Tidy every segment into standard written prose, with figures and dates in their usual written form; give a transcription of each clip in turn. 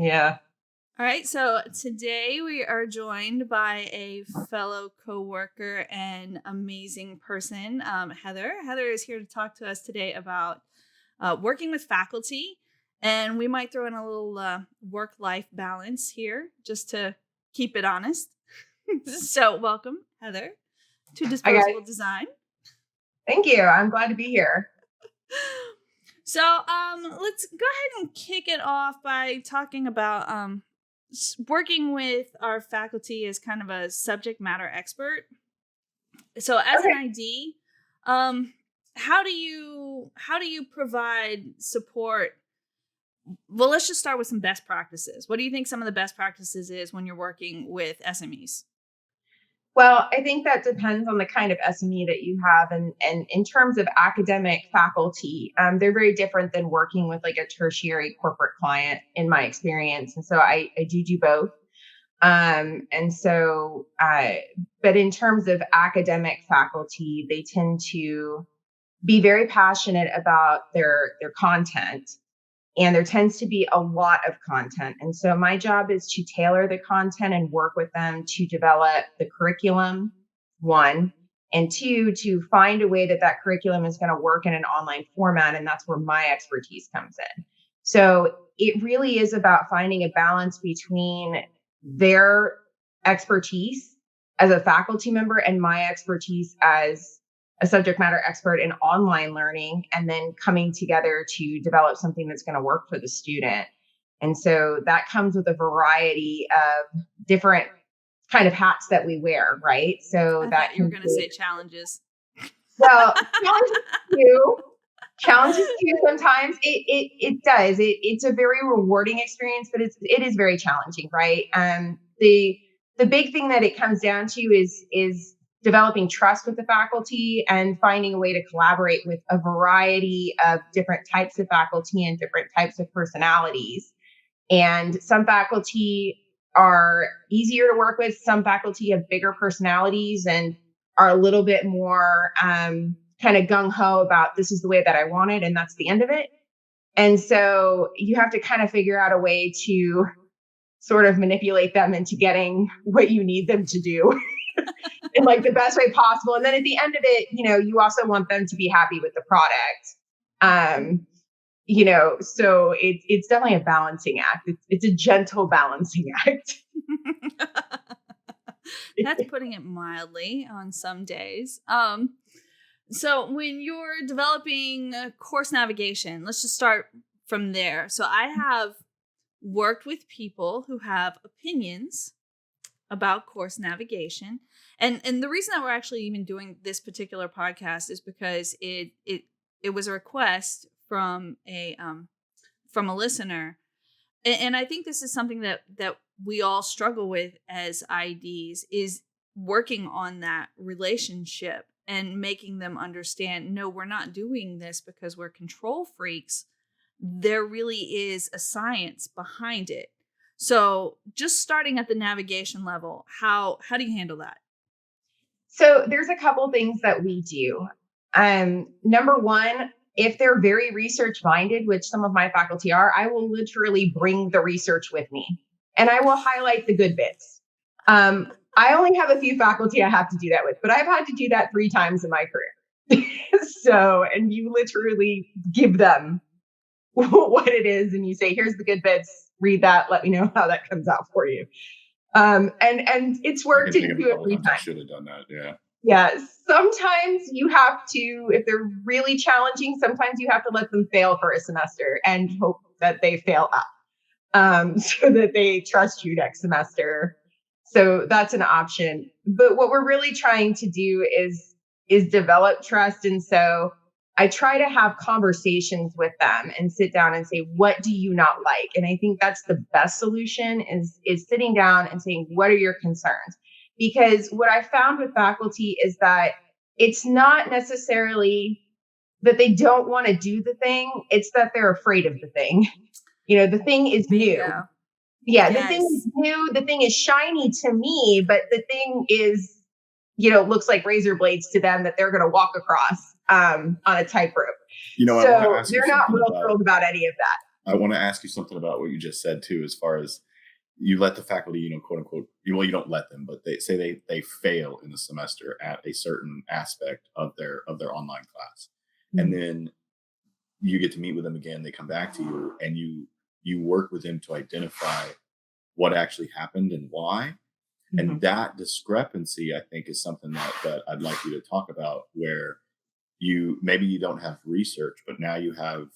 Yeah. All right, so today we are joined by a fellow coworker and amazing person, Heather. Heather is here to talk to us today about working with faculty, and we might throw in a little work-life balance here just to keep it honest. So welcome, Heather, to Disposable Design. Thank you. I'm glad to be here. So let's go ahead and kick it off by talking about working with our faculty as kind of a subject matter expert. So as an ID, how do you provide support? Well, let's just start with some best practices. What do you think some of the best practices is when you're working with SMEs? Well, I think that depends on the kind of SME that you have. And in terms of academic faculty, they're very different than working with like a tertiary corporate client in my experience. And so I do both. But in terms of academic faculty, they tend to be very passionate about their content. And there tends to be a lot of content. And so my job is to tailor the content and work with them to develop the curriculum, one, and two, to find a way that curriculum is going to work in an online format. And that's where my expertise comes in. So it really is about finding a balance between their expertise as a faculty member and my expertise as a subject matter expert in online learning, and then coming together to develop something that's going to work for the student. And so that comes with a variety of different kind of hats that we wear, right? So I thought you were going to say challenges. Well, challenges too. Sometimes it does. It's a very rewarding experience, but it is very challenging, right? The big thing that it comes down to is developing trust with the faculty and finding a way to collaborate with a variety of different types of faculty and different types of personalities. And some faculty are easier to work with. Some faculty have bigger personalities and are a little bit more kind of gung-ho about this is the way that I want it, and that's the end of it. And so you have to kind of figure out a way to sort of manipulate them into getting what you need them to do in like the best way possible. And then at the end of it, you also want them to be happy with the product. So it's definitely a balancing act. It's a gentle balancing act. That's putting it mildly on some days. So when you're developing course navigation, let's just start from there. So I have worked with people who have opinions about course navigation. And the reason that we're actually even doing this particular podcast is because it was a request from a listener. And I think this is something that we all struggle with as IDs, is working on that relationship and making them understand, no, we're not doing this because we're control freaks. There really is a science behind it. So just starting at the navigation level, how do you handle that? So there's a couple things that we do. Number one, if they're very research minded, which some of my faculty are, I will literally bring the research with me and I will highlight the good bits. I only have a few faculty I have to do that with, but I've had to do that 3 times in my career. And you literally give them what it is and you say, here's the good bits. Read that. Let me know how that comes out for you. And it's worked in 2 or 3 times. I should have done that. Yeah. Yeah. Sometimes you have to, if they're really challenging, sometimes you have to let them fail for a semester and hope that they fail up, so that they trust you next semester. So that's an option. But what we're really trying to do is develop trust. And so I try to have conversations with them and sit down and say, what do you not like? And I think that's the best solution is sitting down and saying, what are your concerns? Because what I found with faculty is that it's not necessarily that they don't want to do the thing. It's that they're afraid of the thing. The thing is new. Yeah, yes. The thing is new. The thing is shiny to me, but the thing is, looks like razor blades to them that they're going to walk across on a tightrope. So they're not real thrilled about any of that. I want to ask you something about what you just said too, as far as you let the faculty, quote unquote, you don't let them, but they say they fail in the semester at a certain aspect of their online class. Mm-hmm. And then you get to meet with them again, they come back to you, and you work with them to identify what actually happened and why. Mm-hmm. And that discrepancy, I think, is something that I'd like you to talk about, where maybe you don't have research, but now you have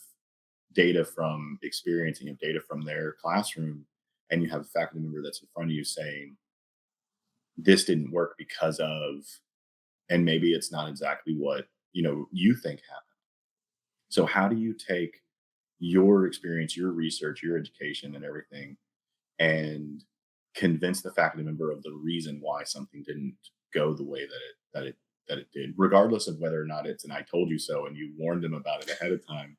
data from experience, and you have data from their classroom, and you have a faculty member that's in front of you saying, this didn't work because of, and maybe it's not exactly what, you think happened. So how do you take your experience, your research, your education and everything, and convince the faculty member of the reason why something didn't go the way that it did, regardless of whether or not it's an "I told you so" and you warned them about it ahead of time?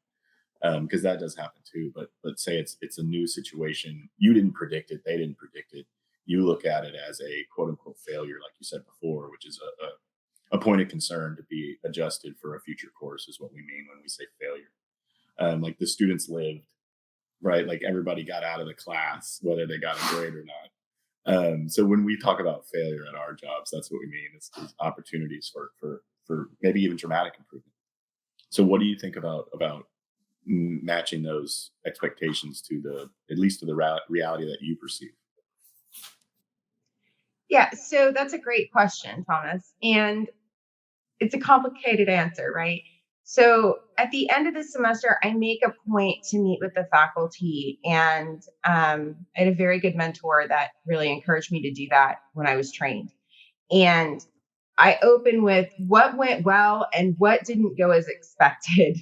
Because that does happen too. But let's say it's a new situation. You didn't predict it. They didn't predict it. You look at it as a quote unquote failure, like you said before, which is a point of concern to be adjusted for a future course, is what we mean when we say failure. Like the students lived, right? Like everybody got out of the class, whether they got a grade or not. So when we talk about failure at our jobs, that's what we mean. It's opportunities for maybe even dramatic improvement. So what do you think about matching those expectations to at least to the reality that you perceive? Yeah, so that's a great question, Thomas. And it's a complicated answer, right? So at the end of the semester, I make a point to meet with the faculty, and I had a very good mentor that really encouraged me to do that when I was trained. And I open with what went well and what didn't go as expected.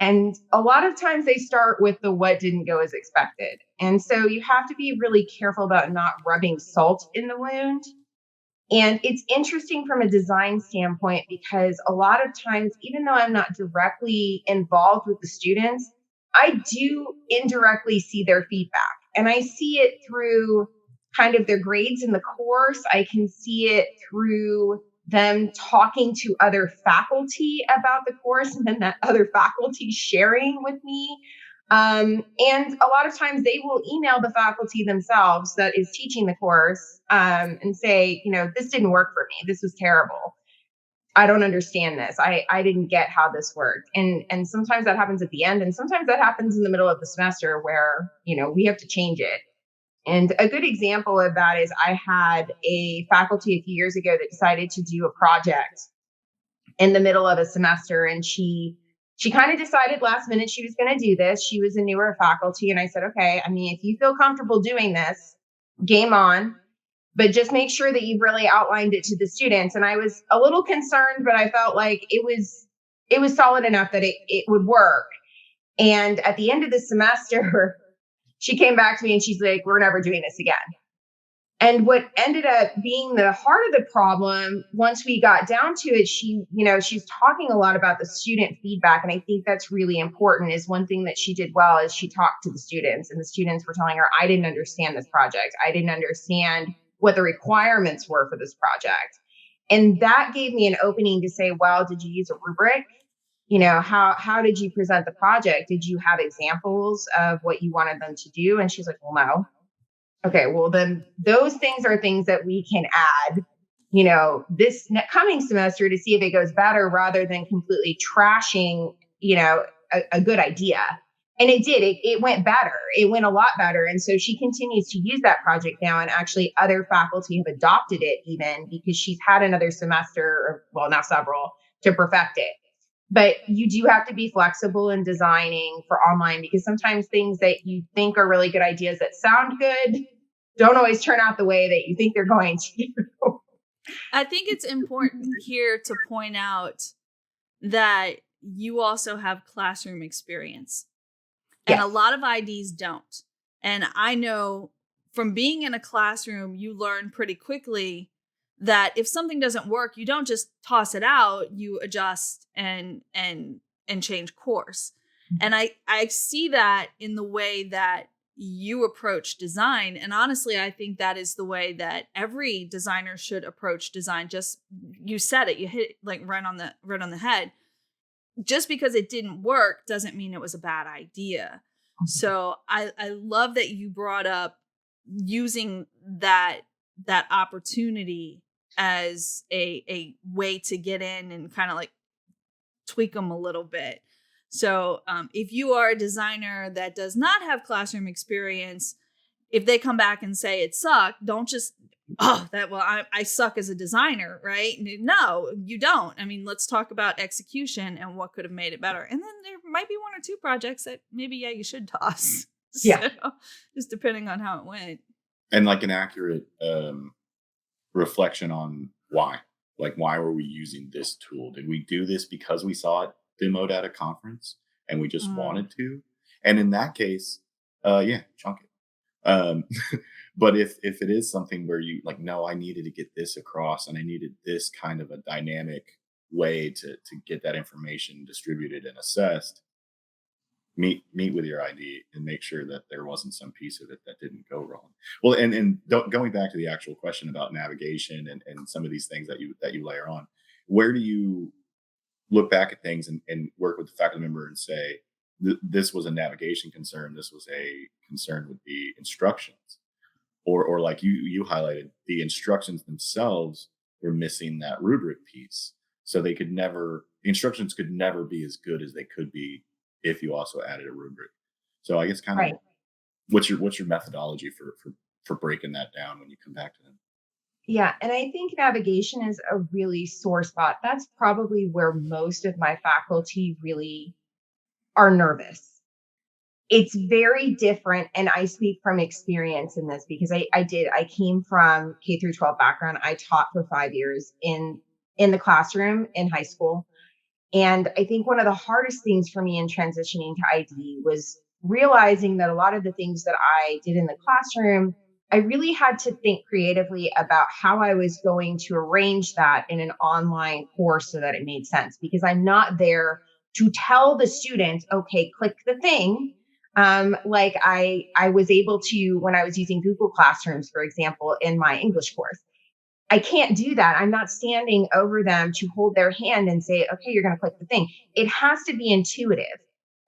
And a lot of times they start with the what didn't go as expected. And so you have to be really careful about not rubbing salt in the wound. And it's interesting from a design standpoint, because a lot of times, even though I'm not directly involved with the students, I do indirectly see their feedback. And I see it through kind of their grades in the course. I can see it through them talking to other faculty about the course, and then that other faculty sharing with me. And a lot of times they will email the faculty themselves that is teaching the course and say, this didn't work for me. This was terrible. I don't understand this. I didn't get how this worked. And sometimes that happens at the end. And sometimes that happens in the middle of the semester where, we have to change it. And a good example of that is I had a faculty a few years ago that decided to do a project in the middle of a semester. And she kind of decided last minute she was going to do this. She was a newer faculty. And I said, okay, if you feel comfortable doing this, game on, but just make sure that you've really outlined it to the students. And I was a little concerned, but I felt like it was solid enough that it would work. And at the end of the semester, she came back to me and she's like, we're never doing this again. And what ended up being the heart of the problem, once we got down to it, she's talking a lot about the student feedback. And I think that's really important. Is one thing that she did well is she talked to the students, and the students were telling her, I didn't understand this project. I didn't understand what the requirements were for this project. And that gave me an opening to say, well, did you use a rubric? How did you present the project? Did you have examples of what you wanted them to do? And she's like, well, no. Okay, well, then those things are things that we can add, this coming semester to see if it goes better, rather than completely trashing, a good idea. And it did. It went better. It went a lot better. And so she continues to use that project now. And actually other faculty have adopted it, even because she's had another semester, or well, now several, to perfect it. But you do have to be flexible in designing for online, because sometimes things that you think are really good ideas that sound good don't always turn out the way that you think they're going to. I think it's important here to point out that you also have classroom experience. And yes, a lot of IDs don't. And I know from being in a classroom, you learn pretty quickly that if something doesn't work, you don't just toss it out, you adjust and change course. Mm-hmm. And I see that in the way that you approach design. And honestly, I think that is the way that every designer should approach design. Just, you said it, you hit it like right on the head. Just because it didn't work doesn't mean it was a bad idea. So I love that you brought up using that opportunity as a way to get in and kind of like tweak them a little bit. So if you are a designer that does not have classroom experience, if they come back and say it sucked, don't just, I suck as a designer, right? No, you don't. I mean, let's talk about execution and what could have made it better. And then there might be one or two projects that maybe, you should toss. Yeah. So, just depending on how it went. And like an accurate reflection on why. Like, why were we using this tool? Did we do this because we saw it demoed at a conference and we just wanted to? And in that case, chunk it. But if it is something where you like, no, I needed to get this across and I needed this kind of a dynamic way to get that information distributed and assessed, meet with your ID and make sure that there wasn't some piece of it that didn't go wrong. Well, and going back to the actual question about navigation and some of these things that you layer on, where do you look back at things and work with the faculty member and say, this was a navigation concern, this was a concern with the instructions, or like you highlighted, the instructions themselves were missing that rubric piece, so the instructions could never be as good as they could be if you also added a rubric. So I guess kind of what's your methodology for breaking that down when you come back to them? Yeah. And I think navigation is a really sore spot. That's probably where most of my faculty really are nervous. It's very different. And I speak from experience in this because I came from K through 12 background. I taught for 5 years in the classroom in high school. And I think one of the hardest things for me in transitioning to ID was realizing that a lot of the things that I did in the classroom, I really had to think creatively about how I was going to arrange that in an online course so that it made sense, because I'm not there to tell the student, okay, click the thing. Like I was able to when I was using Google Classrooms, for example, in my English course. I can't do that. I'm not standing over them to hold their hand and say, okay, you're going to click the thing. It has to be intuitive.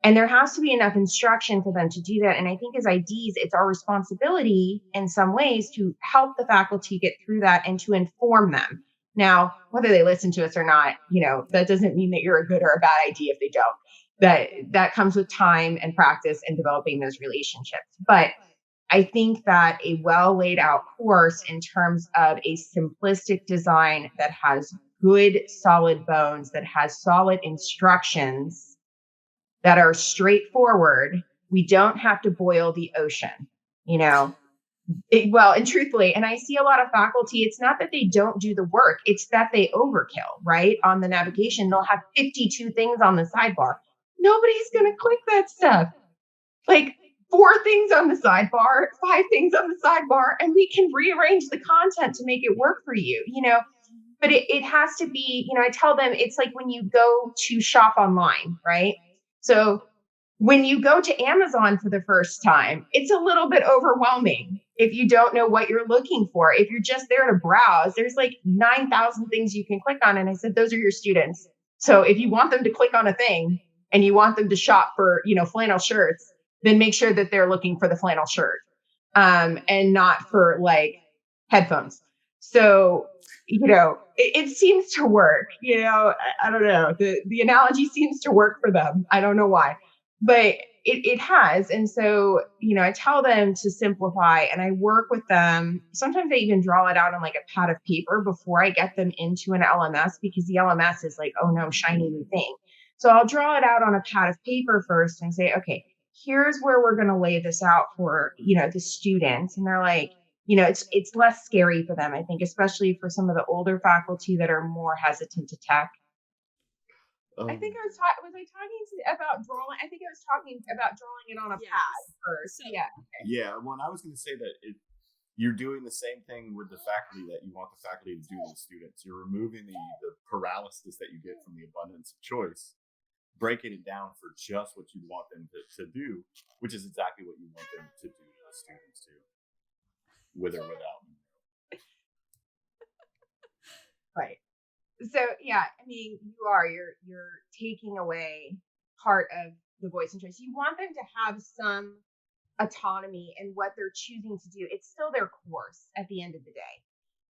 And there has to be enough instruction for them to do that. And I think as IDs, it's our responsibility in some ways to help the faculty get through that and to inform them. Now, whether they listen to us or not, that doesn't mean that you're a good or a bad ID if they don't. That comes with time and practice and developing those relationships. But I think that a well laid out course in terms of a simplistic design that has good solid bones, that has solid instructions that are straightforward, we don't have to boil the ocean, and truthfully, and I see a lot of faculty, it's not that they don't do the work, it's that they overkill, right? On the navigation, they'll have 52 things on the sidebar. Nobody's going to click that stuff. Like 4 things on the sidebar, 5 things on the sidebar, and we can rearrange the content to make it work for you, but it has to be, I tell them it's like when you go to shop online, right? So when you go to Amazon for the first time, it's a little bit overwhelming if you don't know what you're looking for. If you're just there to browse, there's like 9,000 things you can click on. And I said, those are your students. So if you want them to click on a thing and you want them to shop for, flannel shirts, then make sure that they're looking for the flannel shirt and not for like headphones. So, it seems to work, I don't know. The analogy seems to work for them. I don't know why, but it has. And so, I tell them to simplify and I work with them. Sometimes I even draw it out on like a pad of paper before I get them into an LMS, because the LMS is like, oh no, shiny new thing. So I'll draw it out on a pad of paper first and say, okay, here's where we're going to lay this out for, the students. And they're like, it's less scary for them, I think, especially for some of the older faculty that are more hesitant to tech. I think I was talking about drawing? I think I was talking about drawing it on a pad first. So, yeah. Okay. Yeah. Well, I was going to say that you're doing the same thing with the faculty that you want the faculty to do to the students. You're removing the paralysis that you get from the abundance of choice, breaking it down for just what you want them to do, which is exactly what you want them to do to the students too, with or without. Right. So yeah, I mean, you're taking away part of the voice and choice. You want them to have some autonomy in what they're choosing to do. It's still their course at the end of the day.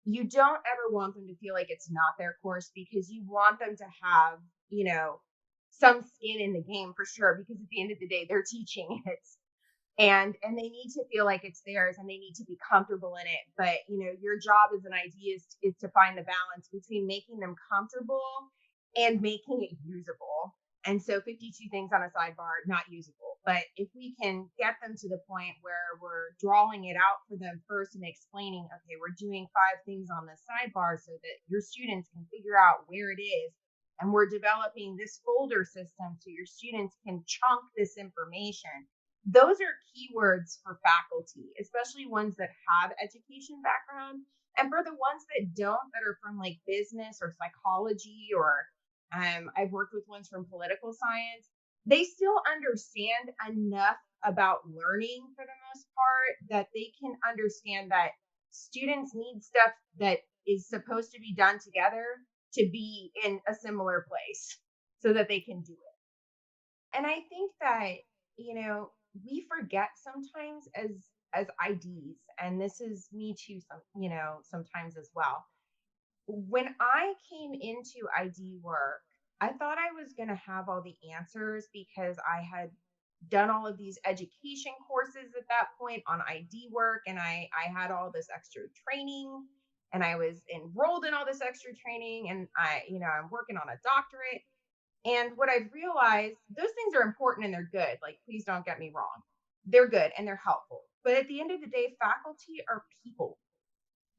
You don't ever want them to feel like it's not their course, because you want them to have, some skin in the game for sure, because at the end of the day, they're teaching it. And they need to feel like it's theirs, and they need to be comfortable in it. But your job as an ID is to find the balance between making them comfortable and making it usable. And so 52 things on a sidebar, not usable. But if we can get them to the point where we're drawing it out for them first and explaining, okay, we're doing 5 things on the sidebar so that your students can figure out where it is. And we're developing this folder system so your students can chunk this information. Those are keywords for faculty, especially ones that have education background. And for the ones that don't, that are from like business or psychology, or I've worked with ones from political science, they still understand enough about learning for the most part that they can understand that students need stuff that is supposed to be done together to be in a similar place so that they can do it. And I think that, we forget sometimes as IDs, and this is me too, sometimes as well. When I came into ID work, I thought I was going to have all the answers because I had done all of these education courses at that point on ID work, and I had all this extra training, and I was enrolled in all this extra training, and I'm working on a doctorate. And what I've realized, those things are important and they're good. Like, please don't get me wrong. They're good and they're helpful. But at the end of the day, faculty are people.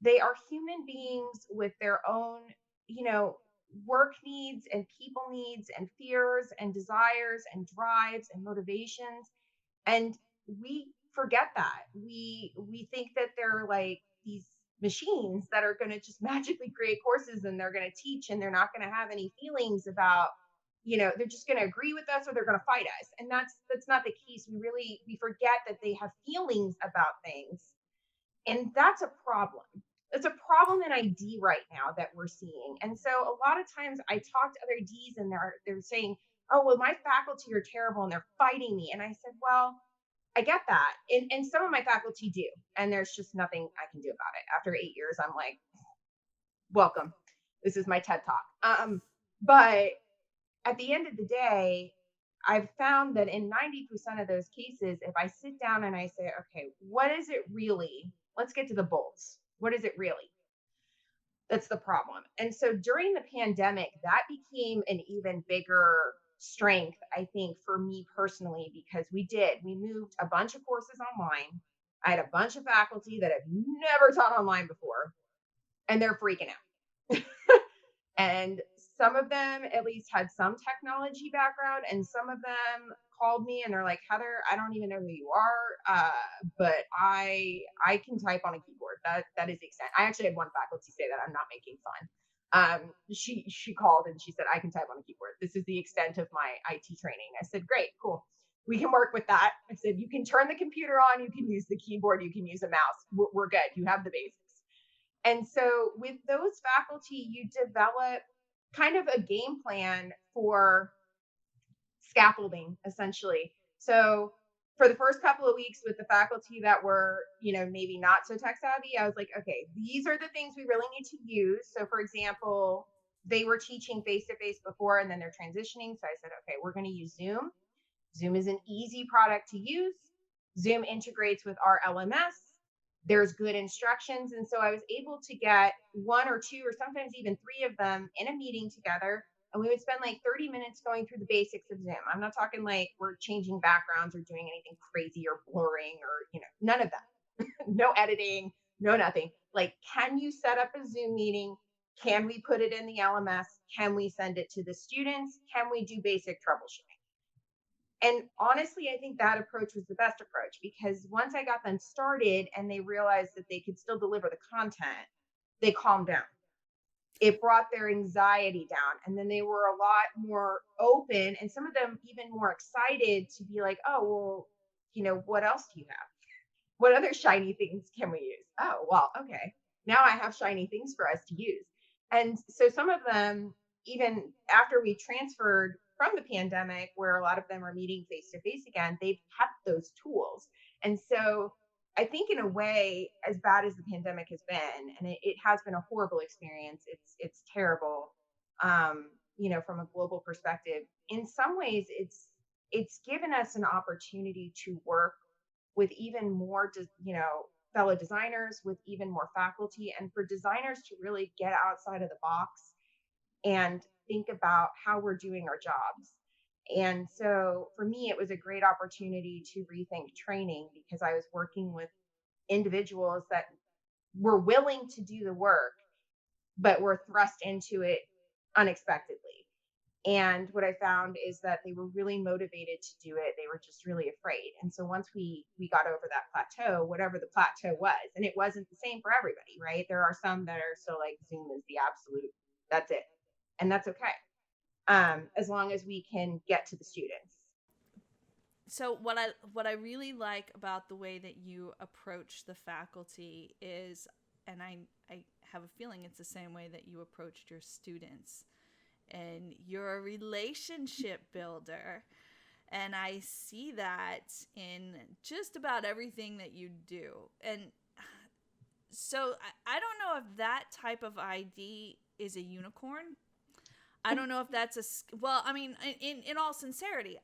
They are human beings with their own, work needs and people needs and fears and desires and drives and motivations. And we forget that. We think that they're like these machines that are going to just magically create courses, and they're going to teach, and they're not going to have any feelings about, they're just going to agree with us or they're going to fight us. And that's not the case. We forget that they have feelings about things. And that's a problem. It's a problem in ID right now that we're seeing. And so a lot of times I talk to other Ds, and they're saying, oh, well, my faculty are terrible and they're fighting me. And I said, well, I get that. And some of my faculty do. And there's just nothing I can do about it. After 8 years, I'm like, welcome. This is my TED Talk. But at the end of the day, I've found that in 90% of those cases, if I sit down and I say, okay, what is it really? Let's get to the bolts. What is it really? That's the problem. And so during the pandemic, that became an even bigger strength, I think, for me personally, because we moved a bunch of courses online. I had a bunch of faculty that have never taught online before, and they're freaking out. And some of them at least had some technology background, and some of them called me and they're like, Heather, I don't even know who you are, but I can type on a keyboard. That is the extent. I actually had one faculty say that. I'm not making fun. She called and she said, I can type on a keyboard. This is the extent of my IT training. I said, great, cool. We can work with that. I said, you can turn the computer on, you can use the keyboard, you can use a mouse. We're good. You have the basics. And so with those faculty, you develop kind of a game plan for scaffolding, essentially. So for the first couple of weeks with the faculty that were, maybe not so tech savvy, I was like, okay, these are the things we really need to use. So for example, they were teaching face-to-face before, and then they're transitioning. So I said, okay, we're going to use Zoom. Zoom is an easy product to use. Zoom integrates with our LMS. There's good instructions. And so I was able to get 1 or 2 or sometimes even 3 of them in a meeting together. And we would spend like 30 minutes going through the basics of Zoom. I'm not talking like we're changing backgrounds or doing anything crazy or blurring or, none of that. No editing, no nothing. Like, can you set up a Zoom meeting? Can we put it in the LMS? Can we send it to the students? Can we do basic troubleshooting? And honestly, I think that approach was the best approach, because once I got them started and they realized that they could still deliver the content, they calmed down. It brought their anxiety down, and then they were a lot more open, and some of them even more excited to be like, oh, well, what else do you have? What other shiny things can we use? Oh, well, okay. Now I have shiny things for us to use. And so some of them, even after we transferred from the pandemic, where a lot of them are meeting face to face again, they've kept those tools. And so I think in a way, as bad as the pandemic has been, and it has been a horrible experience, it's terrible, from a global perspective. In some ways, it's given us an opportunity to work with even more, fellow designers, with even more faculty, and for designers to really get outside of the box and think about how we're doing our jobs. And so for me, it was a great opportunity to rethink training, because I was working with individuals that were willing to do the work, but were thrust into it unexpectedly. And what I found is that they were really motivated to do it. They were just really afraid. And so once we got over that plateau, whatever the plateau was, and it wasn't the same for everybody, right? There are some that are still like, Zoom is the absolute, that's it. And that's okay. As long as we can get to the students. So what I really like about the way that you approach the faculty is, and I have a feeling it's the same way that you approached your students, and you're a relationship builder. And I see that in just about everything that you do. And so I don't know if that type of ID is a unicorn. I don't know if that's in all sincerity,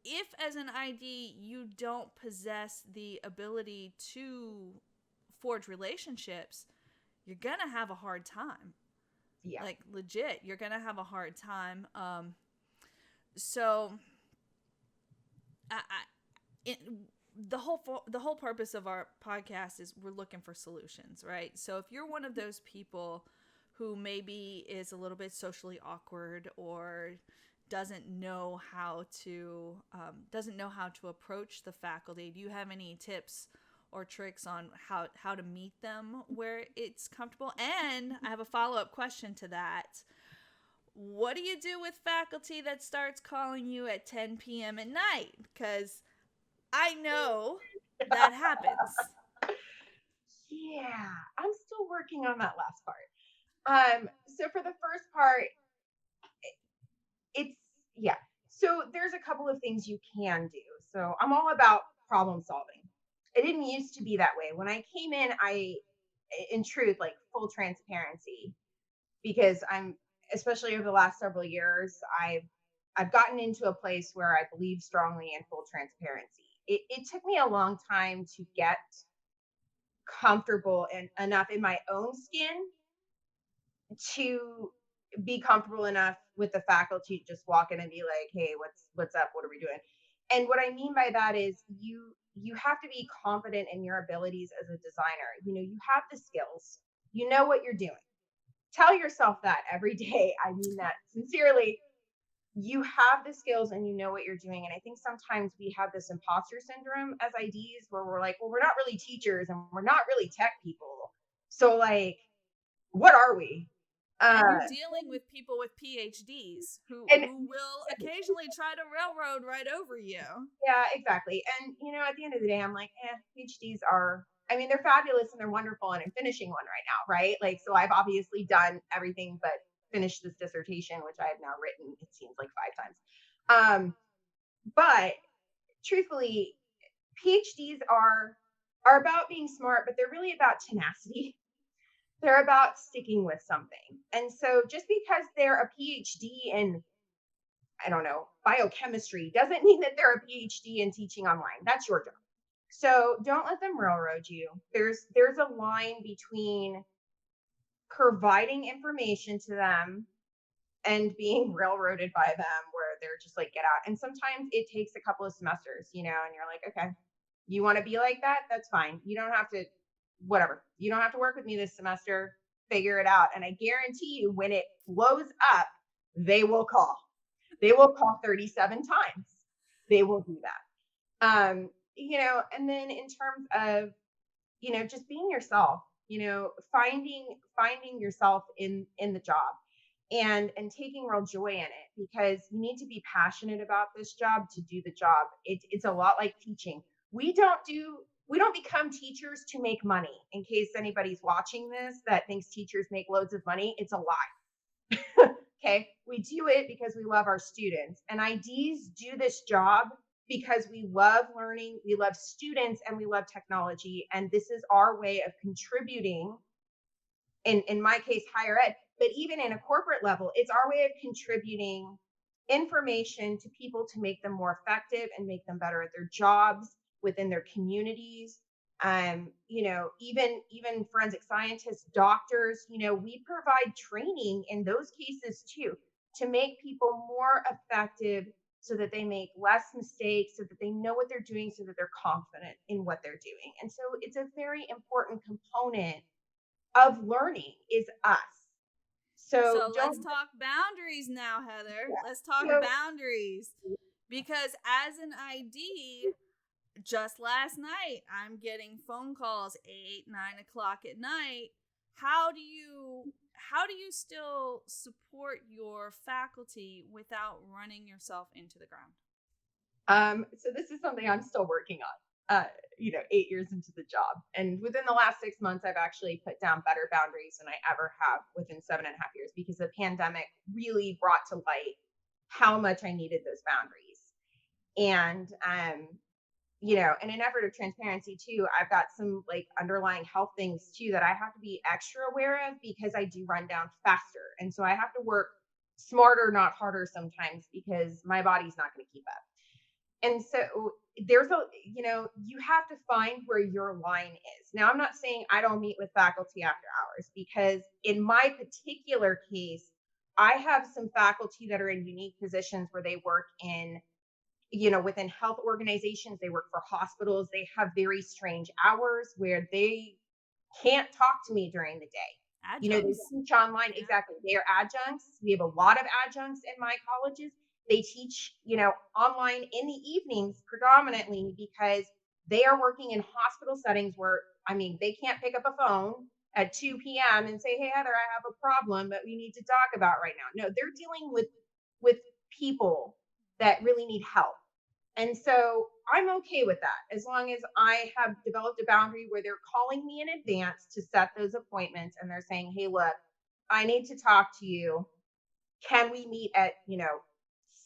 if as an ID you don't possess the ability to forge relationships, you're going to have a hard time. Yeah. Like legit, you're going to have a hard time. So the whole purpose of our podcast is we're looking for solutions, right? So if you're one of those people who maybe is a little bit socially awkward or doesn't know how to approach the faculty, do you have any tips or tricks on how to meet them where it's comfortable? And I have a follow-up question to that. What do you do with faculty that starts calling you at 10 p.m. at night? Because I know that happens. Yeah, I'm still working on that last part. So for the first part, so there's a couple of things you can do. So I'm all about problem solving. It didn't used to be that way. When I came in truth, like full transparency, because especially over the last several years, I've gotten into a place where I believe strongly in full transparency. It took me a long time to get comfortable and enough in my own skin to be comfortable enough with the faculty to just walk in and be like, hey, what's up? What are we doing? And what I mean by that is you have to be confident in your abilities as a designer. You have the skills, you know what you're doing. Tell yourself that every day. I mean that sincerely. You have the skills and you know what you're doing. And I think sometimes we have this imposter syndrome as IDs where we're like, well, we're not really teachers and we're not really tech people. So like, what are we? And you're dealing with people with PhDs who will occasionally try to railroad right over you. Yeah, exactly. And, at the end of the day, I'm like, PhDs they're fabulous and they're wonderful. And I'm finishing one right now, right? Like, so I've obviously done everything but finished this dissertation, which I have now written, it seems like 5 times. But truthfully, PhDs are about being smart, but they're really about tenacity. They're about sticking with something. And so just because they're a PhD in, I don't know, biochemistry doesn't mean that they're a PhD in teaching online. That's your job. So don't let them railroad you. There's a line between providing information to them and being railroaded by them where they're just like, get out. And sometimes it takes a couple of semesters, and you're like, okay, you want to be like that? That's fine. You don't have to, whatever. You don't have to work with me this semester. Figure it out. And I guarantee you, when it blows up, they will call. They will call 37 times. They will do that. And then in terms of, just being yourself, finding yourself in the job and taking real joy in it, because you need to be passionate about this job to do the job. It's a lot like teaching. We don't become teachers to make money. In case anybody's watching this that thinks teachers make loads of money, it's a lie. Okay. We do it because we love our students, and IDs do this job because we love learning, we love students, and we love technology. And this is our way of contributing, in my case, higher ed, but even in a corporate level, it's our way of contributing information to people to make them more effective and make them better at their jobs within their communities. Even forensic scientists, doctors, we provide training in those cases too, to make people more effective so that they make less mistakes, so that they know what they're doing, so that they're confident in what they're doing. And so it's a very important component of learning is us. So So let's don't talk boundaries now, Heather. yeah. Let's talk So boundaries. Because as an ID, just last night, I'm getting phone calls 8, 9 o'clock at night. How do you still support your faculty without running yourself into the ground? so this is something I'm still working on. 8 years into the job, and within the last 6 months, I've actually put down better boundaries than I ever have within 7.5 years, because the pandemic really brought to light how much I needed those boundaries. And in an effort of transparency too, I've got some like underlying health things too that I have to be extra aware of, because I do run down faster, and so I have to work smarter, not harder sometimes, because my body's not going to keep up. And so you have to find where your line is. Now, I'm not saying I don't meet with faculty after hours, because in my particular case, I have some faculty that are in unique positions where they work within health organizations, they work for hospitals, they have very strange hours where they can't talk to me during the day. They Adjuncts. teach online. Yeah. Exactly. They are adjuncts. We have a lot of adjuncts in my colleges. They teach, online in the evenings predominantly, because they are working in hospital settings where, they can't pick up a phone at 2 p.m. and say, "Hey, Heather, I have a problem that we need to talk about right now." No, they're dealing with people that really need help. And so I'm okay with that, as long as I have developed a boundary where they're calling me in advance to set those appointments, and they're saying, "Hey, look, I need to talk to you. Can we meet at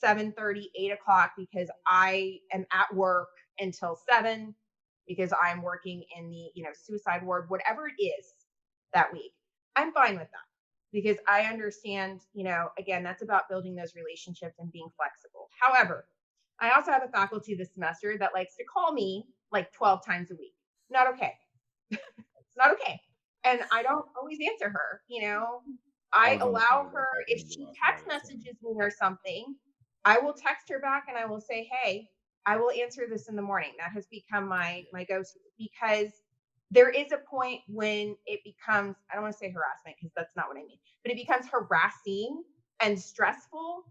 7:30, 8 o'clock, because I am at work until 7, because I'm working in the suicide ward," whatever it is that week. I'm fine with that, because I understand, again, that's about building those relationships and being flexible. However, I also have a faculty this semester that likes to call me like 12 times a week. Not okay. It's not okay. And I don't always answer her. I I was on the phone allow with her, that if faculty she last text night as well. messages me or something, I will text her back and I will say, "Hey, I will answer this in the morning." That has become my go-to, because there is a point when it becomes, I don't want to say harassment, because that's not what I mean, but it becomes harassing and stressful.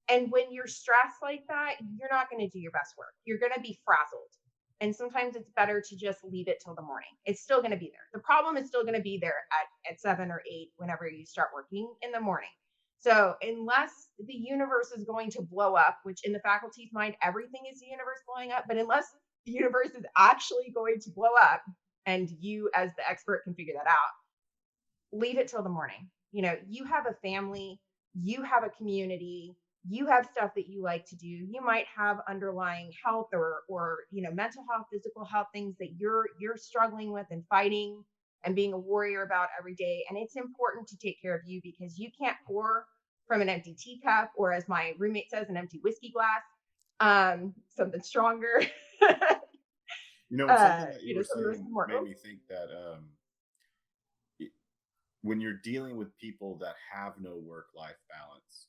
And when you're stressed like that, you're not going to do your best work. You're going to be frazzled. And sometimes it's better to just leave it till the morning. It's still going to be there. The problem is still going to be there at 7 or 8, whenever you start working in the morning. So unless the universe is going to blow up, which in the faculty's mind, everything is the universe blowing up, but unless the universe is actually going to blow up and you as the expert can figure that out, leave it till the morning. You have a family, you have a community, you have stuff that you like to do. You might have underlying health or mental health, physical health things that you're struggling with and fighting and being a warrior about every day. And it's important to take care of you, because you can't pour from an empty teacup, or as my roommate says, an empty whiskey glass. Something stronger. It's something that you were Some of those saying more. made me think that when you're dealing with people that have no work-life balance,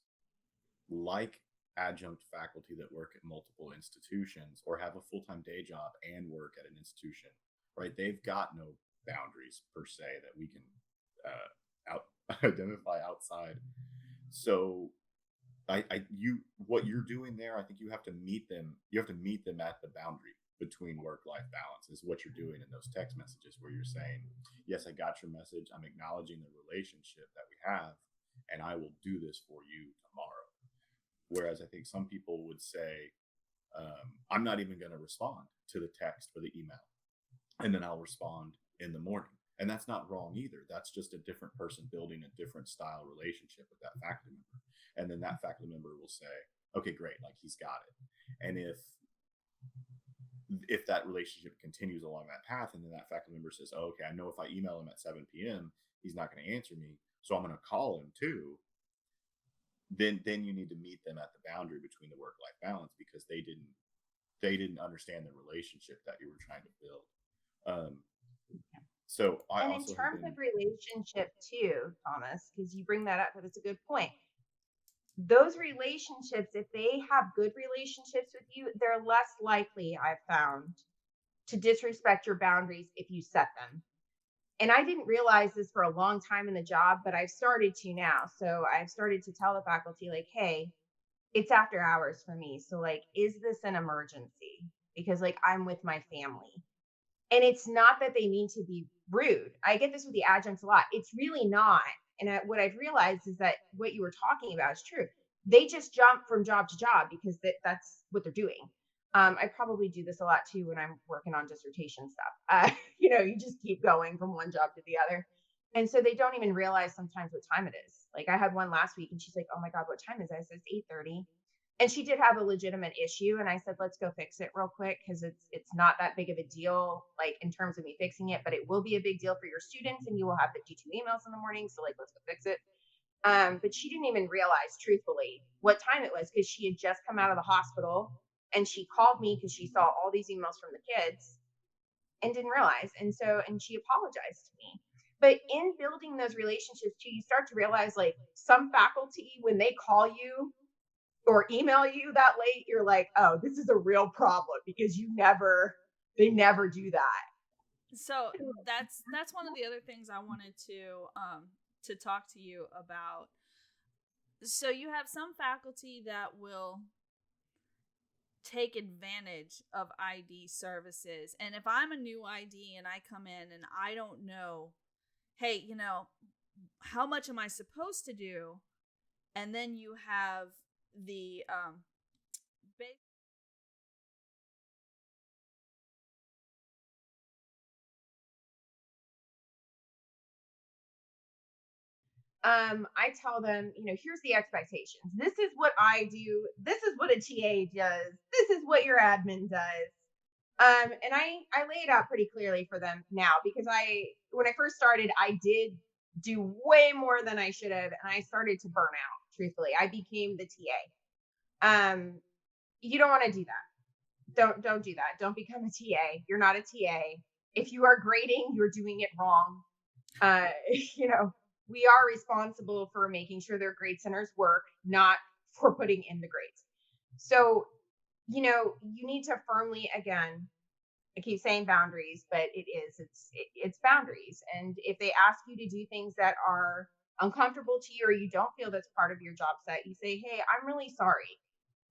like adjunct faculty that work at multiple institutions or have a full-time day job and work at an institution, right? They've got no boundaries per se that we can identify outside. So what you're doing there, I think you have to meet them. You have to meet them at the boundary between work-life balance, is what you're doing in those text messages, where you're saying, "Yes, I got your message. I'm acknowledging the relationship that we have, and I will do this for you tomorrow." Whereas I think some people would say, "I'm not even going to respond to the text or the email, and then I'll respond in the morning." And that's not wrong either. That's just a different person building a different style relationship with that faculty member. and then that faculty member will say, okay, great, like he's got it. And if that relationship continues along that path, and then that faculty member says, oh, okay, I know if I email him at 7 p.m., he's not going to answer me, so I'm going to call him too. Then you need to meet them at the boundary between the work-life balance, because they didn't understand the relationship that you were trying to build. So I and also in terms of relationship too, Thomas, because you bring that up, but it's a good point. Those relationships, if they have good relationships with you, they're less likely, I've found, to disrespect your boundaries if you set them. And I didn't realize this for a long time in the job, but I've started to now. So I've started to tell the faculty, like, hey, it's after hours for me. So, like, is this an emergency? Because, like, I'm with my family. And it's not that they mean to be rude. I get this with the adjuncts a lot. It's really not. And what I've realized is that what you were talking about is true. They just jump from job to job because that's what they're doing. I probably do this a lot too when I'm working on dissertation stuff. You just keep going from one job to the other. And so they don't even realize sometimes what time it is. Like I had one last week and she's like, oh my God, what time is it? I said, it's 8:30. And she did have a legitimate issue. And I said, let's go fix it real quick, because it's not that big of a deal, like in terms of me fixing it, but it will be a big deal for your students and you will have 52 emails in the morning. So like, let's go fix it. But she didn't even realize, truthfully, what time it was, because she had just come out of the hospital and she called me because she saw all these emails from the kids and didn't realize. And she apologized to me. But in building those relationships too, you start to realize, like, some faculty, when they call you or email you that late, you're like, oh, this is a real problem, because they never do that. So that's one of the other things I wanted to talk to you about. So you have some faculty that will take advantage of ID services. And if I'm a new ID and I come in and I don't know, hey, how much am I supposed to do? And then you have the I tell them, here's the expectations. This is what I do. This is what a TA does. This is what your admin does. And I lay it out pretty clearly for them now, because when I first started, I did do way more than I should have, and I started to burn out. Truthfully, I became the TA. You don't want to do that. Don't do that. Don't become a TA. You're not a TA. If you are grading, you're doing it wrong. We are responsible for making sure their grade centers work, not for putting in the grades. So, you need to firmly, again, I keep saying boundaries, but it's boundaries. And if they ask you to do things that are uncomfortable to you, or you don't feel that's part of your job set, you say, hey, I'm really sorry.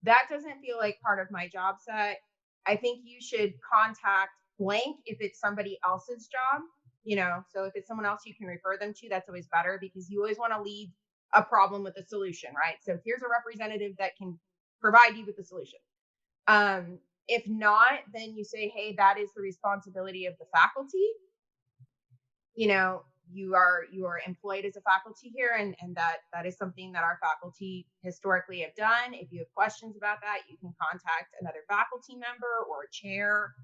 That doesn't feel like part of my job set. I think you should contact blank if it's somebody else's job. So if it's someone else you can refer them to, that's always better, because you always want to leave a problem with a solution, right? So here's a representative that can provide you with the solution. If not, then you say, hey, that is the responsibility of the faculty. You are employed as a faculty here, and that is something that our faculty historically have done. If you have questions about that, you can contact another faculty member or a chair.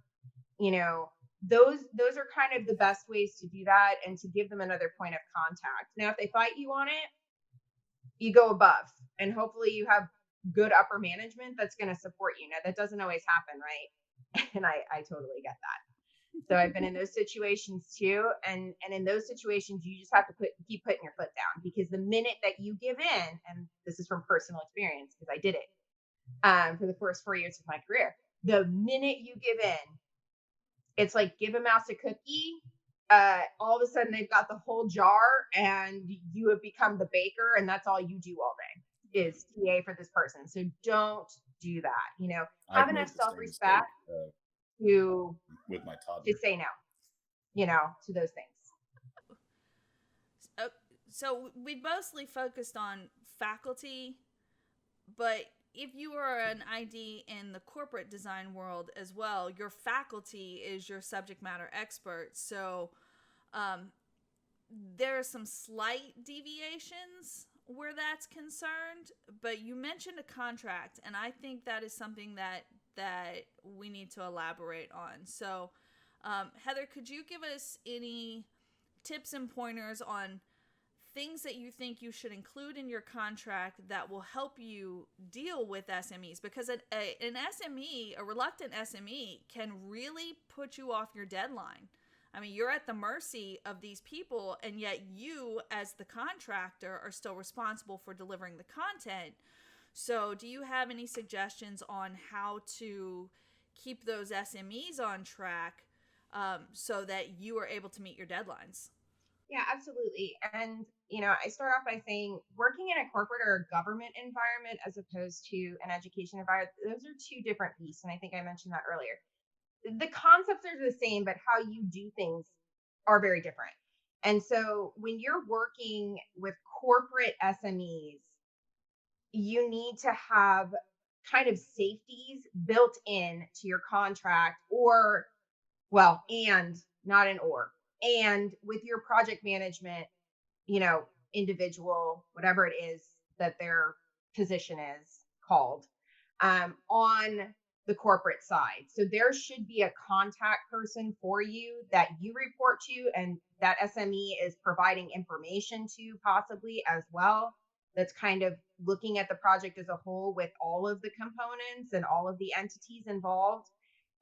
Those are kind of the best ways to do that, and to give them another point of contact. Now, if they fight you on it, you go above, and hopefully you have good upper management that's going to support you. Now, that doesn't always happen, right? And I totally get that. So I've been in those situations too. And in those situations, you just have to keep putting your foot down, because the minute that you give in, and this is from personal experience, because I did it for the first 4 years of my career, the minute you give in, it's like give a mouse a cookie. All of a sudden they've got the whole jar, and you have become the baker, and that's all you do all day is TA for this person. So don't do that. Have enough self-respect to with my toddler to say no, to those things. So we mostly focused on faculty, but if you are an ID in the corporate design world as well, your faculty is your subject matter expert. So there are some slight deviations where that's concerned, but you mentioned a contract, and I think that is something that we need to elaborate on. So, Heather, could you give us any tips and pointers on things that you think you should include in your contract that will help you deal with SMEs? Because an SME, a reluctant SME, can really put you off your deadline. I mean, you're at the mercy of these people, and yet you, as the contractor, are still responsible for delivering the content. So, do you have any suggestions on how to keep those SMEs on track so that you are able to meet your deadlines? Yeah, absolutely. And, I start off by saying working in a corporate or a government environment as opposed to an education environment, those are two different beasts. And I think I mentioned that earlier. The concepts are the same, but how you do things are very different. And so when you're working with corporate SMEs, you need to have kind of safeties built in to your contract, or, well, and not an or, and with your project management, individual, whatever it is that their position is called, on the corporate side. So there should be a contact person for you that you report to, and that SME is providing information to, possibly as well. That's kind of looking at the project as a whole with all of the components and all of the entities involved.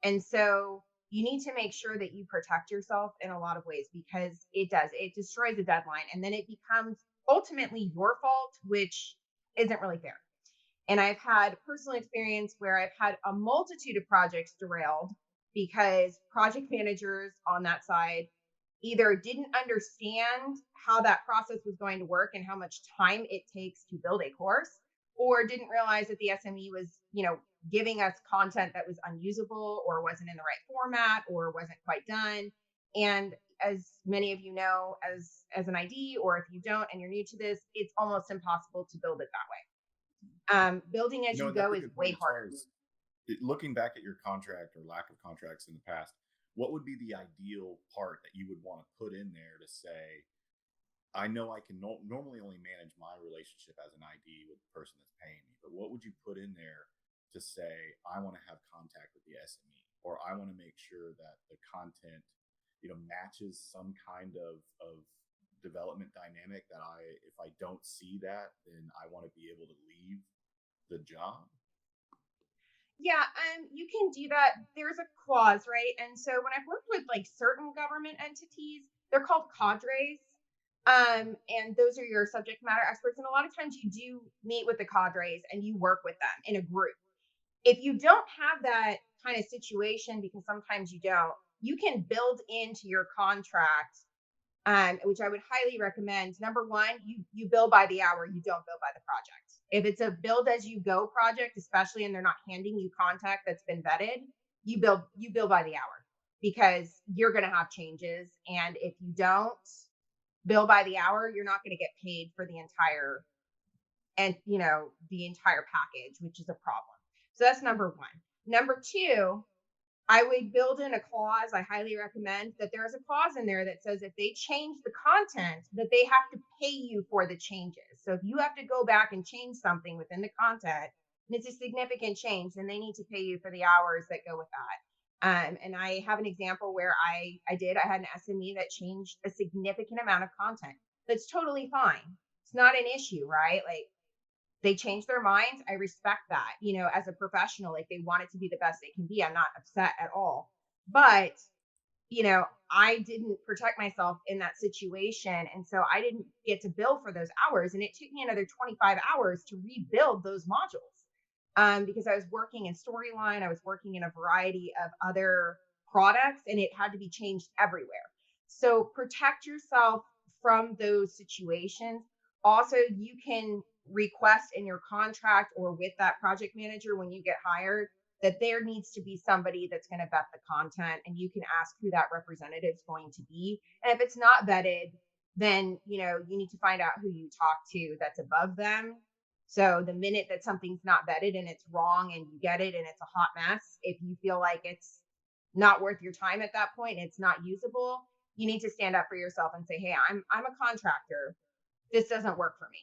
And so you need to make sure that you protect yourself in a lot of ways, because it destroys a deadline, and then it becomes ultimately your fault, which isn't really fair. And I've had personal experience where I've had a multitude of projects derailed because project managers on that side either didn't understand how that process was going to work and how much time it takes to build a course, or didn't realize that the SME was, giving us content that was unusable or wasn't in the right format or wasn't quite done. And as many of you know, as an ID, or if you don't and you're new to this, it's almost impossible to build it that way. Building as you That's go a is good point way as far harder. as looking back at your contract or lack of contracts in the past. What would be the ideal part that you would want to put in there to say, I know I can normally only manage my relationship as an ID with the person that's paying me, but what would you put in there to say, I want to have contact with the SME, or I want to make sure that the content, matches some kind of development dynamic that if I don't see that, then I want to be able to leave the job? Yeah, you can do that. There's a clause, right? And so when I've worked with like certain government entities, they're called cadres. And those are your subject matter experts. And a lot of times you do meet with the cadres and you work with them in a group. If you don't have that kind of situation, because sometimes you don't, you can build into your contract, which I would highly recommend. Number one, you bill by the hour, you don't bill by the project. If it's a build as you go project, especially, and they're not handing you contact that's been vetted, you bill by the hour, because you're going to have changes. And if you don't bill by the hour, you're not going to get paid for the entire, and the entire package, which is a problem. So that's number one. Number two, I would build in a clause. I highly recommend that there is a clause in there that says if they change the content, that they have to pay you for the changes. So if you have to go back and change something within the content, and it's a significant change, then they need to pay you for the hours that go with that. And I have an example where I had an SME that changed a significant amount of content. That's totally fine. It's not an issue, right? Like, they change their minds. I respect that, as a professional, like, they want it to be the best it can be. I'm not upset at all. But, I didn't protect myself in that situation. And so I didn't get to bill for those hours. And it took me another 25 hours to rebuild those modules, because I was working in Storyline. I was working in a variety of other products, and it had to be changed everywhere. So protect yourself from those situations. Also, you can request in your contract or with that project manager when you get hired that there needs to be somebody that's going to vet the content, and you can ask who that representative is going to be. And if it's not vetted, then you need to find out who you talk to that's above them. So the minute that something's not vetted and it's wrong and you get it and it's a hot mess, if you feel like it's not worth your time at that point, it's not usable, you need to stand up for yourself and say, hey, I'm a contractor, this doesn't work for me.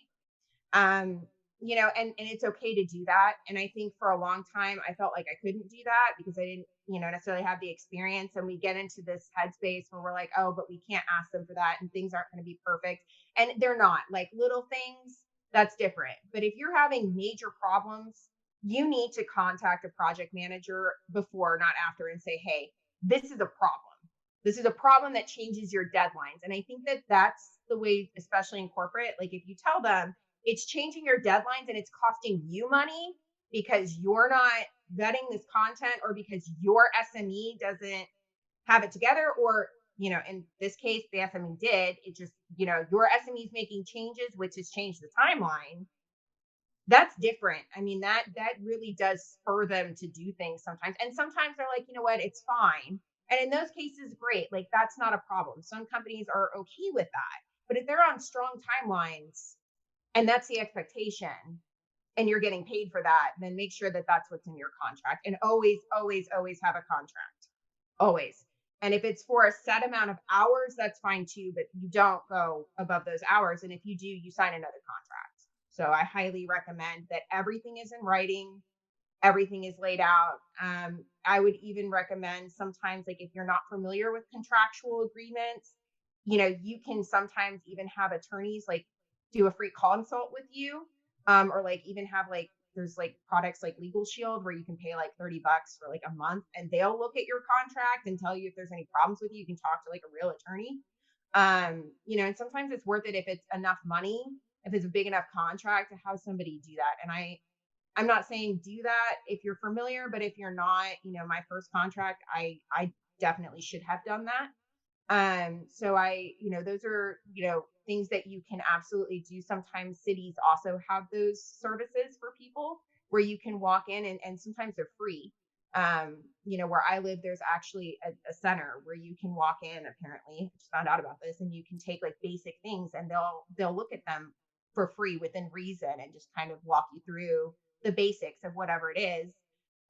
Um, and it's okay to do that. And I think for a long time, I felt like I couldn't do that because I didn't, necessarily have the experience. And we get into this headspace where we're like, oh, but we can't ask them for that, and things aren't going to be perfect. And they're not. Like little things, that's different. But if you're having major problems, you need to contact a project manager before, not after, and say, hey, this is a problem. This is a problem that changes your deadlines. And I think that that's the way, especially in corporate, like if you tell them, it's changing your deadlines and it's costing you money because you're not vetting this content, or because your SME doesn't have it together, or, in this case, the SME did. It just, your SME is making changes, which has changed the timeline. That's different. I mean, that really does spur them to do things sometimes. And sometimes they're like, you know what, it's fine. And in those cases, great. Like that's not a problem. Some companies are okay with that. But if they're on strong timelines, and that's the expectation, and you're getting paid for that, then make sure that that's what's in your contract. And always, always, always have a contract. Always. And if it's for a set amount of hours, that's fine too, but you don't go above those hours. And if you do, you sign another contract. So I highly recommend that everything is in writing, everything is laid out. I would even recommend sometimes, like if you're not familiar with contractual agreements, you can sometimes even have attorneys like do a free consult with you, or like even have like there's like products like Legal Shield where you can pay like $30 for like a month, and they'll look at your contract and tell you if there's any problems with you. You can talk to like a real attorney. And sometimes it's worth it if it's enough money, if it's a big enough contract, to have somebody do that. And I'm not saying do that if you're familiar, but if you're not, my first contract, I definitely should have done that. So those are, things that you can absolutely do. Sometimes cities also have those services for people where you can walk in, and sometimes they're free. Where I live, there's actually a center where you can walk in, apparently, I just found out about this, and you can take like basic things, and they'll look at them for free within reason, and just kind of walk you through the basics of whatever it is.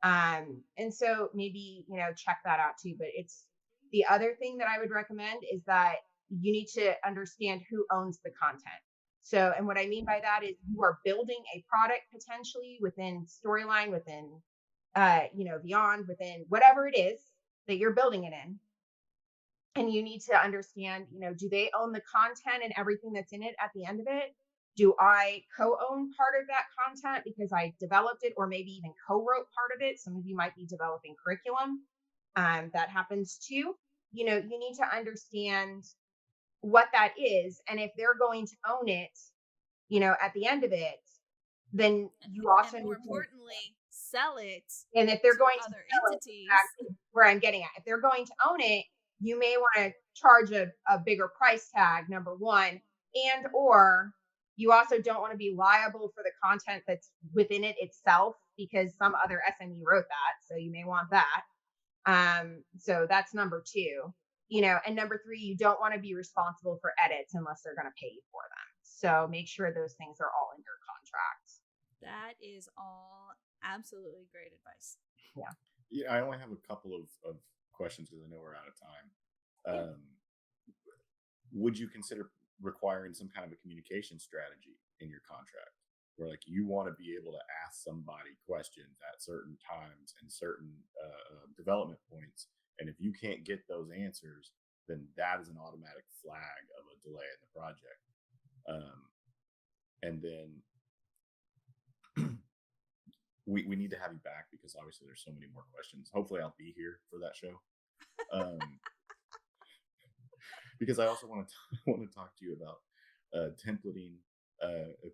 And so maybe, check that out too. But it's the other thing that I would recommend is that you need to understand who owns the content. So, and what I mean by that is you are building a product potentially within Storyline, within, Beyond, within whatever it is that you're building it in. And you need to understand, do they own the content and everything that's in it at the end of it? Do I co-own part of that content because I developed it, or maybe even co-wrote part of it? Some of you might be developing curriculum. That happens too. You need to understand what that is. And if they're going to own it, at the end of it, then you also and more need to, importantly, sell it and if they're to going to other sell it, entities. exactly where I'm getting at, if they're going to own it, you may want to charge a bigger price tag, number one, and or you also don't want to be liable for the content that's within it itself, because some other SME wrote that. So you may want that. So that's number two, and number three, you don't want to be responsible for edits unless they're going to pay you for them. So make sure those things are all in your contract. That is all absolutely great advice. Yeah. Yeah, I only have a couple of questions because I know we're out of time. Would you consider requiring some kind of a communication strategy in your contract, where like you want to be able to ask somebody questions at certain times and certain development points, and if you can't get those answers, then that is an automatic flag of a delay in the project. And then we need to have you back because obviously there's so many more questions. Hopefully I'll be here for that show. Because I also want to talk to you about templating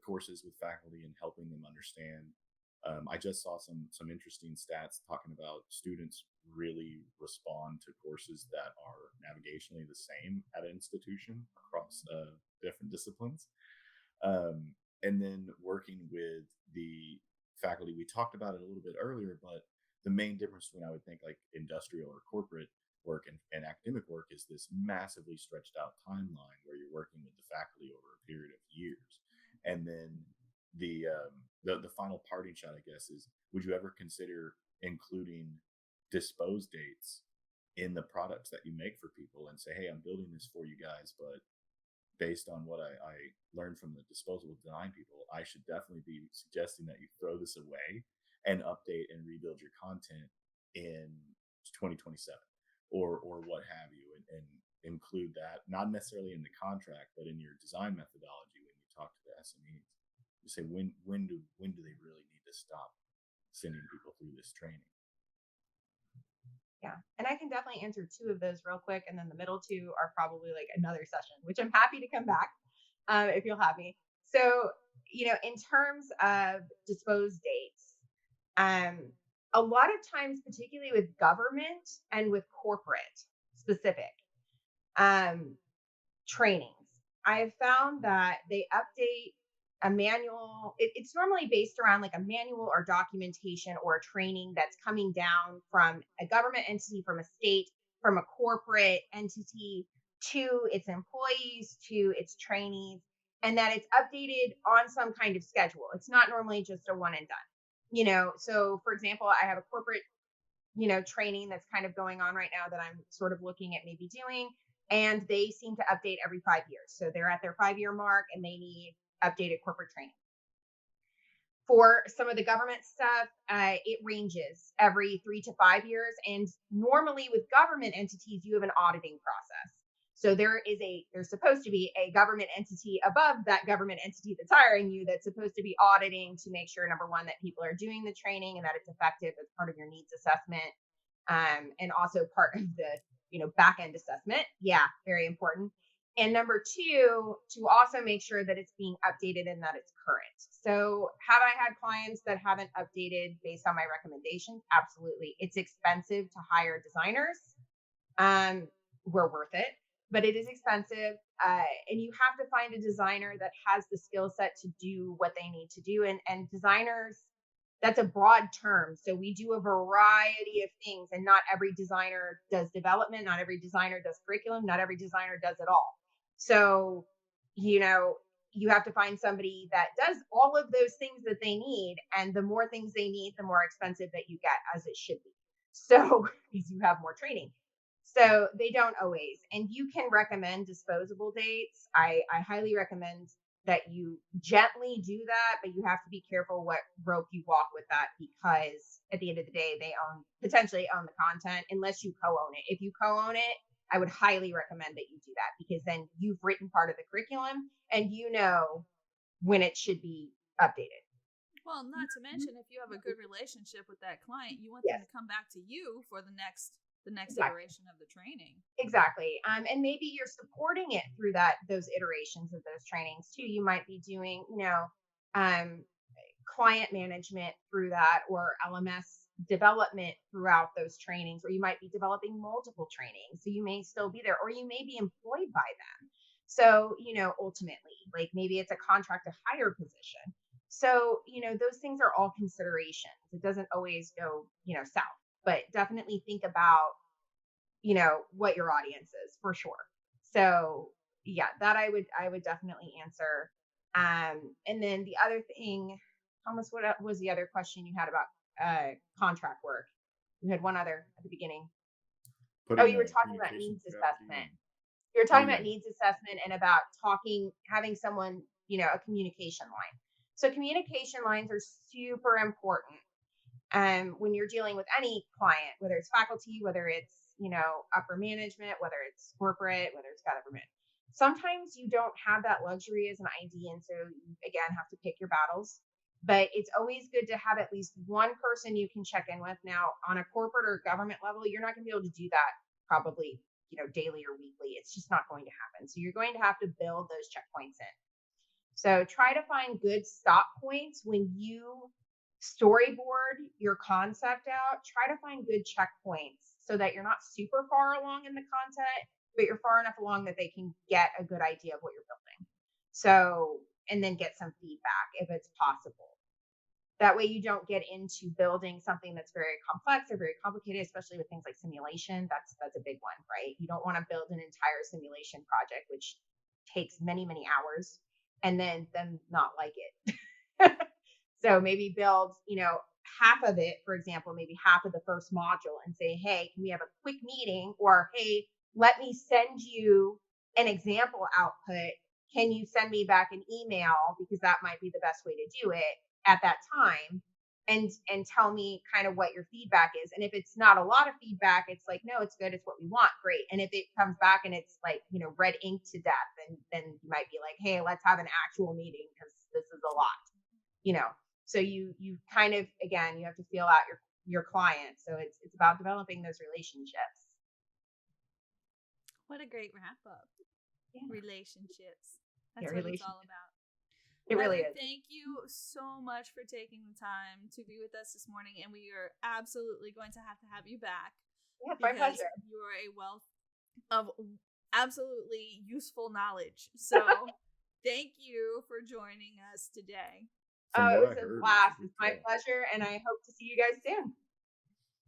courses with faculty and helping them understand. I just saw some interesting stats talking about students really respond to courses that are navigationally the same at an institution across different disciplines. And then working with the faculty, we talked about it a little bit earlier, but the main difference between, I would think, like industrial or corporate work and academic work is this massively stretched out timeline where you're working with the faculty over a period of years. And then the final parting shot, I guess, is would you ever consider including dispose dates in the products that you make for people and say, hey, I'm building this for you guys, but based on what I learned from the disposable design people, I should definitely be suggesting that you throw this away and update and rebuild your content in 2027 or what have you, and include that not necessarily in the contract, but in your design methodology when you talk to the SMEs. You say when do they really need to stop sending people through this training? Yeah. And I can definitely answer two of those real quick. And then the middle two are probably like another session, which I'm happy to come back if you'll have me. So, in terms of dispose dates, a lot of times, particularly with government and with corporate specific trainings, I have found that they update a manual. It's normally based around like a manual or documentation or a training that's coming down from a government entity, from a state, from a corporate entity to its employees, to its trainees, and that it's updated on some kind of schedule. It's not normally just a one and done. So for example, I have a corporate training that's kind of going on right now that I'm sort of looking at maybe doing. And they seem to update every 5 years. So they're at their 5-year mark and they need updated corporate training. For some of the government stuff, it ranges every 3 to 5 years. And normally with government entities, you have an auditing process. So there's supposed to be a government entity above that government entity that's hiring you that's supposed to be auditing to make sure, number one, that people are doing the training and that it's effective as part of your needs assessment, and also part of the back end assessment. Yeah, very important. And number two, to also make sure that it's being updated and that it's current. So have I had clients that haven't updated based on my recommendations? Absolutely. It's expensive to hire designers. We're worth it, but it is expensive. And you have to find a designer that has the skill set to do what they need to do. And designers, that's a broad term. So we do a variety of things, and not every designer does development. Not every designer does curriculum. Not every designer does it all. So, you have to find somebody that does all of those things that they need. And the more things they need, the more expensive that you get, as it should be. So, because you have more training. So they don't always. And you can recommend disposable dates. I highly recommend that you gently do that, but you have to be careful what rope you walk with that, because at the end of the day, they potentially own the content unless you co-own it. If you co-own it, I would highly recommend that you do that, because then you've written part of the curriculum and you know when it should be updated. Well, not to mention, if you have a good relationship with that client, you want Yes. them to come back to you for the next Exactly. iteration of the training. Exactly. And maybe you're supporting it through those iterations of those trainings too. You might be doing, client management through that, or LMS development throughout those trainings, or you might be developing multiple trainings. So you may still be there, or you may be employed by them. So, ultimately, like maybe it's a contract to hire position. So, those things are all considerations. It doesn't always go, south, but definitely think about, what your audience is, for sure. So yeah, that I would definitely answer. And then the other thing, Thomas, what was the other question you had about contract work? You had one other at the beginning. You were talking about needs assessment. You were talking about needs assessment and about having someone, a communication line. So communication lines are super important. When you're dealing with any client, whether it's faculty, whether it's, upper management, whether it's corporate, whether it's government. Sometimes you don't have that luxury as an ID, and so you, again, have to pick your battles. But it's always good to have at least one person you can check in with. Now, on a corporate or government level, you're not going to be able to do that probably, daily or weekly. It's just not going to happen. So you're going to have to build those checkpoints in. So try to find good stop points when you storyboard your concept out. Try to find good checkpoints so that you're not super far along in the content, but you're far enough along that they can get a good idea of what you're building. So, and then get some feedback if it's possible. That way you don't get into building something that's very complex or very complicated, especially with things like simulation. That's a big one, right? You don't want to build an entire simulation project, which takes many, many hours, and then them not like it. So maybe build, half of it, for example, maybe half of the first module, and say, hey, can we have a quick meeting? Or, hey, let me send you an example output can you send me back an email, because that might be the best way to do it at that time, and tell me kind of what your feedback is. And if it's not a lot of feedback, it's like, no, it's good, it's what we want, great. And if it comes back and it's like, red ink to death, then you might be like, hey, let's have an actual meeting, because this is a lot. So you kind of, again, you have to feel out your client. So it's about developing those relationships. What a great wrap up. Yeah. Relationships. That's what it's all about. It really is. Thank you so much for taking the time to be with us this morning, and we are absolutely going to have you back. Yeah, my pleasure. You are a wealth of absolutely useful knowledge. So thank you for joining us today. It was a blast. It's my pleasure, and I hope to see you guys soon.